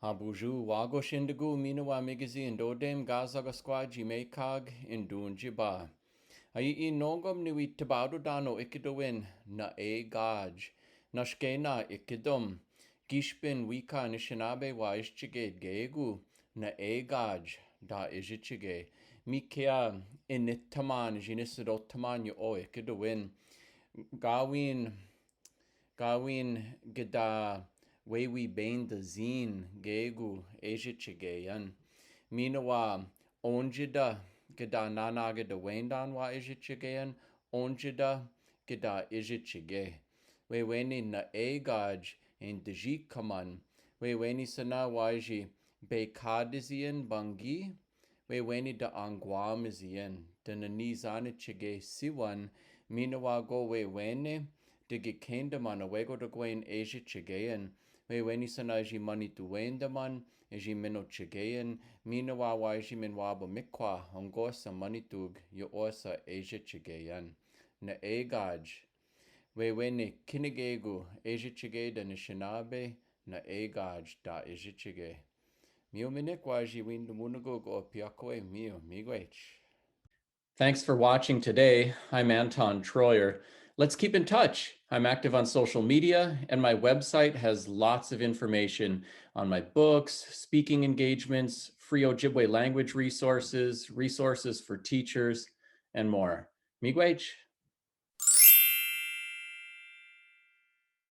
Habuju wago shindagu minawa migazi and odem gazaga squad jimekag in dunjiba. Ai nongom niwi tabado dano ikidowin na e gaj. Nashkena ikidum. Gishbin wika nishinabe wa ishchige gegu na e gaj da ijichige. Mikia initaman jinisidotaman yo o ikidowin. Gawin gida wewi bain da zin gegu ejichigeyan. Minawa onjida gida nanaga da wendan wa ejichigeyan. Onjida gida ejichige. We weni na egaj in dejik kaman. We weni sana waji be kadizian bangi. We weni da angwamizian. Da nanizana chige siwan. Minawa go we weni. Digi kendaman a wego da gwen eji chigeyan. We weni sanaji mani tu wendaman. Eji mino chigeyan. Mina wa eji min waba mikwa. Ongosa mani tug yo osa eji chigeyan. Na egaj. We weni kinigegu eji chige da nishinabe. Na egaj da eji chige. Mio minik waji windu munugo go piakwe mio migwech. Thanks for watching today. I'm Anton Troyer. Let's keep in touch. I'm active on social media, and my website has lots of information on my books, speaking engagements, free Ojibwe language resources, resources for teachers, and more. Miigwech.